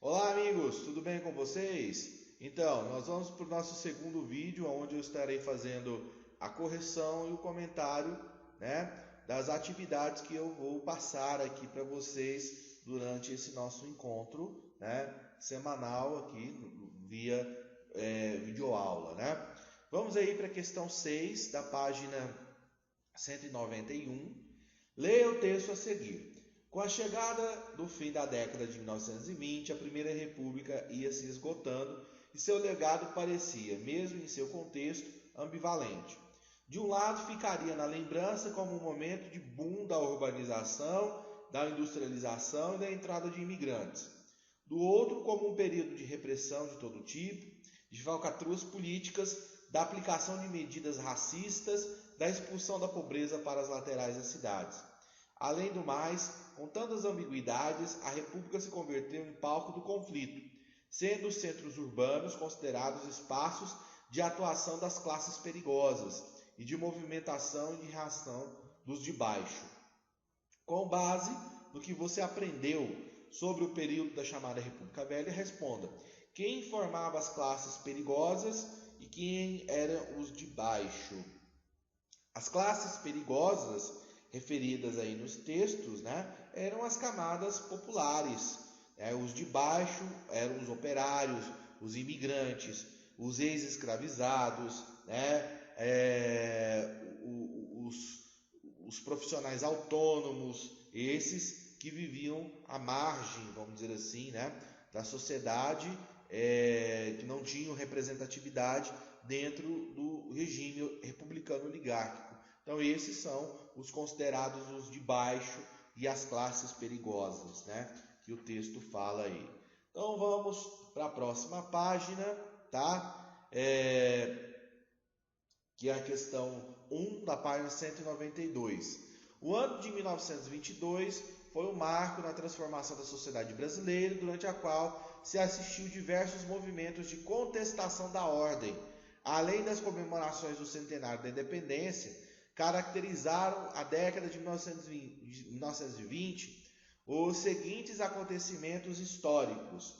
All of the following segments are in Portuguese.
Olá, amigos, tudo bem com vocês? Então, nós vamos para o nosso segundo vídeo, onde eu estarei fazendo a correção e o comentário, das atividades que eu vou passar aqui para vocês durante esse nosso encontro, semanal aqui via videoaula, Vamos aí para a questão 6 da página 191. Leia o texto a seguir. Com a chegada do fim da década de 1920, a Primeira República ia se esgotando e seu legado parecia, mesmo em seu contexto, ambivalente. De um lado, ficaria na lembrança como um momento de boom da urbanização, da industrialização e da entrada de imigrantes. Do outro, como um período de repressão de todo tipo, de falcatruas políticas, da aplicação de medidas racistas, da expulsão da pobreza para as laterais das cidades. Além do mais, com tantas ambiguidades, a República se converteu em palco do conflito, sendo os centros urbanos considerados espaços de atuação das classes perigosas e de movimentação e de reação dos de baixo. Com base no que você aprendeu sobre o período da chamada República Velha, responda: quem formava as classes perigosas e quem eram os de baixo? As classes perigosas referidas aí nos textos, eram as camadas populares. Os de baixo eram os operários, os imigrantes, os ex-escravizados, os profissionais autônomos, esses que viviam à margem, vamos dizer assim, da sociedade, que não tinham representatividade dentro do regime republicano oligárquico. Então esses são os considerados os de baixo e as classes perigosas, que o texto fala aí. Então vamos para a próxima página, tá? Que é a questão 1 da página 192. O ano de 1922 foi um marco na transformação da sociedade brasileira, durante a qual se assistiu diversos movimentos de contestação da ordem. Além das comemorações do centenário da independência, caracterizaram a década de 1920 os seguintes acontecimentos históricos.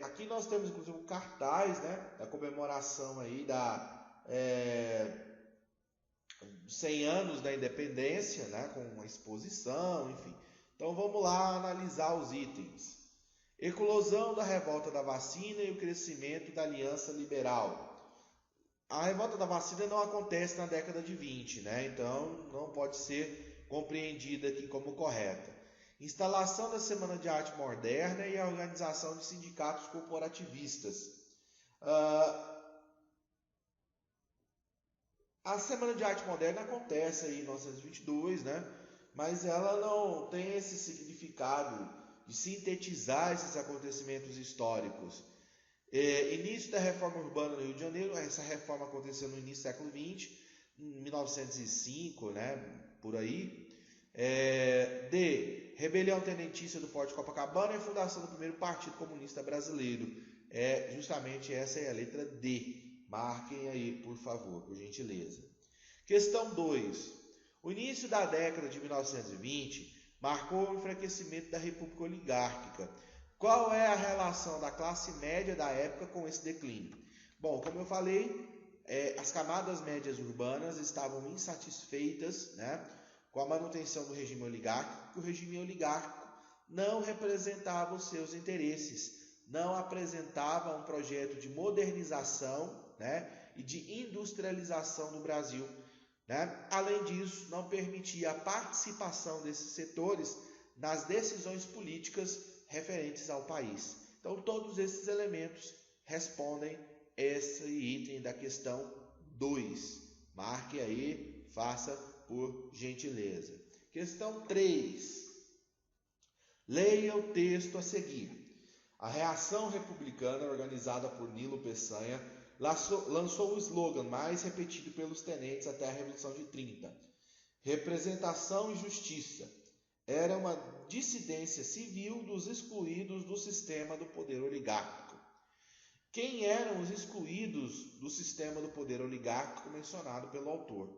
Aqui nós temos inclusive um cartaz, da comemoração aí da 100 anos da independência, com uma exposição, enfim. Então vamos lá analisar os itens. Eclosão da revolta da vacina e o crescimento da aliança liberal. A revolta da vacina não acontece na década de 20, então não pode ser compreendida aqui como correta. Instalação da Semana de Arte Moderna e a organização de sindicatos corporativistas. A Semana de Arte Moderna acontece aí em 1922, mas ela não tem esse significado de sintetizar esses acontecimentos históricos. Início da reforma urbana no Rio de Janeiro. Essa reforma aconteceu no início do século XX, em 1905, por aí. D. Rebelião tenentista do Forte Copacabana e a fundação do primeiro Partido Comunista Brasileiro. Justamente essa é a letra D. Marquem aí, por favor, por gentileza. Questão 2. O início da década de 1920 marcou o enfraquecimento da República Oligárquica. Qual é a relação da classe média da época com esse declínio? Bom, como eu falei, as camadas médias urbanas estavam insatisfeitas, com a manutenção do regime oligárquico, porque o regime oligárquico não representava os seus interesses, não apresentava um projeto de modernização, e de industrialização do Brasil. Além disso, não permitia a participação desses setores nas decisões políticas referentes ao país. Então, todos esses elementos respondem esse item da questão 2. Marque aí, faça por gentileza. Questão 3. Leia o texto a seguir. A reação republicana, organizada por Nilo Peçanha, lançou o slogan mais repetido pelos tenentes até a Revolução de 30. Representação e justiça. Era uma dissidência civil dos excluídos do sistema do poder oligárquico. Quem eram os excluídos do sistema do poder oligárquico mencionado pelo autor?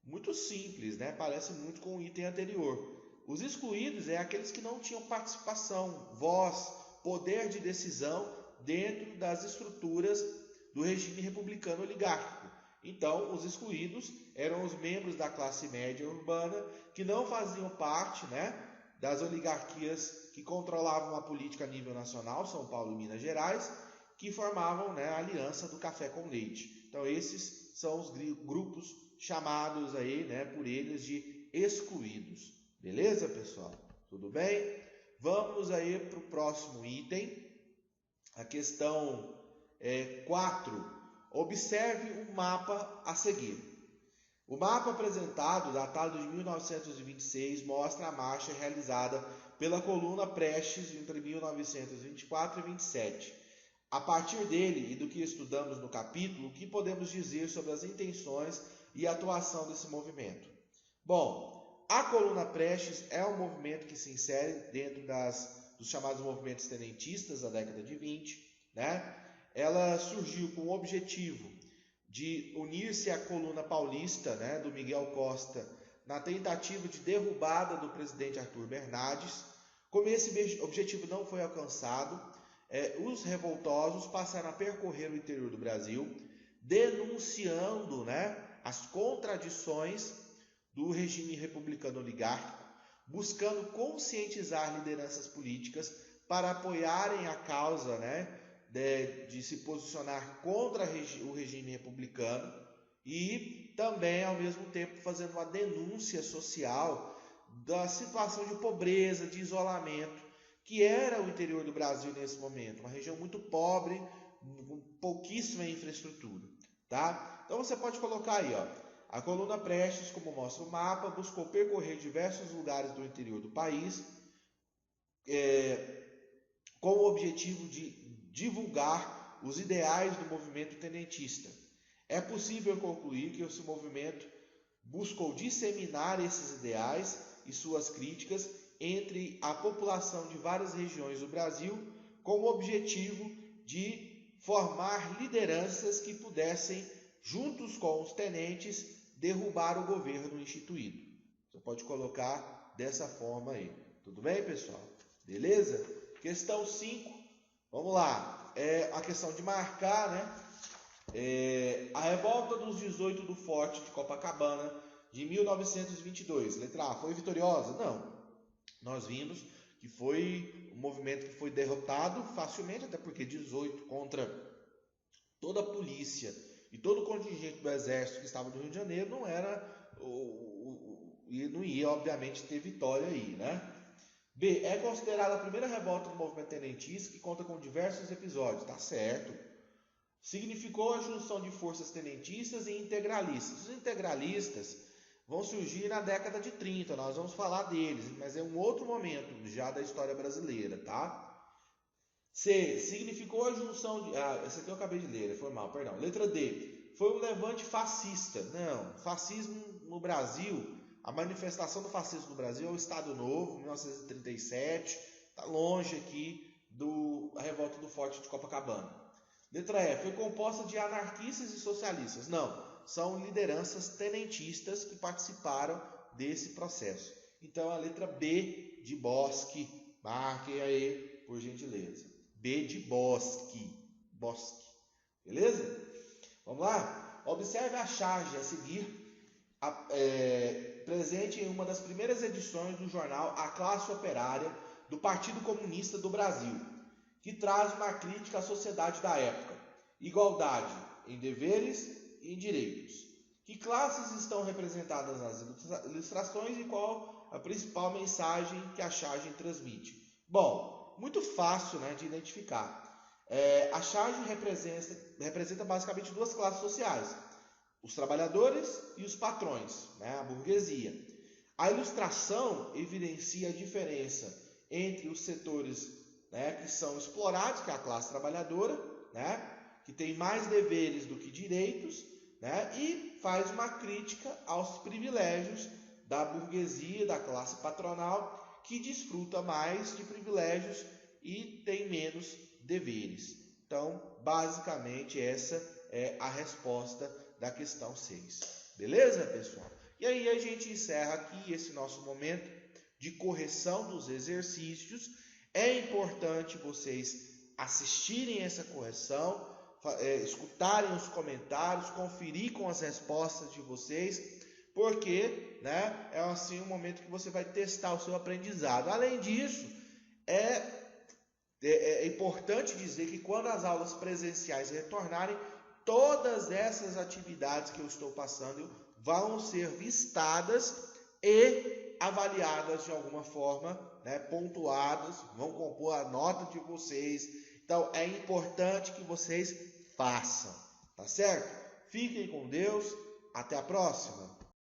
Muito simples, Parece muito com o item anterior. Os excluídos é aqueles que não tinham participação, voz, poder de decisão dentro das estruturas do regime republicano oligárquico. Então, os excluídos eram os membros da classe média urbana que não faziam parte, das oligarquias que controlavam a política a nível nacional, São Paulo e Minas Gerais, que formavam, a aliança do café com leite. Então, esses são os grupos chamados aí, por eles de excluídos. Beleza, pessoal? Tudo bem? Vamos aí para o próximo item, a questão 4. Observe o mapa a seguir. O mapa apresentado, datado de 1926, mostra a marcha realizada pela coluna Prestes entre 1924 e 27. A partir dele e do que estudamos no capítulo, o que podemos dizer sobre as intenções e atuação desse movimento? Bom, a coluna Prestes é um movimento que se insere dentro dos chamados movimentos tenentistas da década de 20, Ela surgiu com o objetivo de unir-se à coluna paulista, do Miguel Costa, na tentativa de derrubada do presidente Arthur Bernardes. Como esse objetivo não foi alcançado, os revoltosos passaram a percorrer o interior do Brasil, denunciando as contradições do regime republicano oligárquico, buscando conscientizar lideranças políticas para apoiarem a causa de se posicionar contra o regime republicano e também, ao mesmo tempo, fazendo uma denúncia social da situação de pobreza, de isolamento, que era o interior do Brasil nesse momento, uma região muito pobre, com pouquíssima infraestrutura. Então você pode colocar aí, a coluna Prestes, como mostra o mapa, buscou percorrer diversos lugares do interior do país com o objetivo de divulgar os ideais do movimento tenentista. É possível concluir que esse movimento buscou disseminar esses ideais e suas críticas entre a população de várias regiões do Brasil, com o objetivo de formar lideranças que pudessem, juntos com os tenentes, derrubar o governo instituído. Você pode colocar dessa forma aí. Tudo bem, pessoal? Beleza? Questão 5. Vamos lá. A questão de marcar, a revolta dos 18 do Forte de Copacabana de 1922. Letra A. Foi vitoriosa? Não. Nós vimos que foi um movimento que foi derrotado facilmente, até porque 18 contra toda a polícia e todo o contingente do exército que estava no Rio de Janeiro não ia obviamente ter vitória aí, B. É considerada a primeira revolta do movimento tenentista, que conta com diversos episódios. Tá certo. Significou a junção de forças tenentistas e integralistas. Os integralistas vão surgir na década de 30, nós vamos falar deles, mas é um outro momento já da história brasileira, C. Significou a junção de... esse aqui eu acabei de ler, foi mal, perdão. Letra D. Foi um levante fascista. Não, fascismo no Brasil, a manifestação do fascismo no Brasil é o Estado Novo, 1937, está longe aqui da revolta do Forte de Copacabana. Letra E. Foi composta de anarquistas e socialistas. Não, são lideranças tenentistas que participaram desse processo. Então, a letra B de Bosque, marquem aí, por gentileza. B de Bosque. Beleza? Vamos lá? Observe a charge a seguir, presente em uma das primeiras edições do jornal A Classe Operária do Partido Comunista do Brasil, que traz uma crítica à sociedade da época. Igualdade em deveres e em direitos. Que classes estão representadas nas ilustrações e qual a principal mensagem que a charge transmite? Bom, muito fácil de identificar. A charge representa basicamente duas classes sociais, os trabalhadores e os patrões, a burguesia. A ilustração evidencia a diferença entre os setores que são explorados, que é a classe trabalhadora, que tem mais deveres do que direitos, e faz uma crítica aos privilégios da burguesia, da classe patronal, que desfruta mais de privilégios e tem menos deveres. Então, basicamente, essa é a resposta da questão 6. Beleza, pessoal? E aí a gente encerra aqui esse nosso momento de correção dos exercícios. É importante vocês assistirem essa correção, escutarem os comentários, conferir com as respostas de vocês, porque, né, é assim um momento que você vai testar o seu aprendizado. Além disso, é importante dizer que quando as aulas presenciais retornarem, todas essas atividades que eu estou passando vão ser vistadas e avaliadas de alguma forma, né, pontuadas, vão compor a nota de vocês. Então é importante que vocês façam, tá certo? Fiquem com Deus, até a próxima.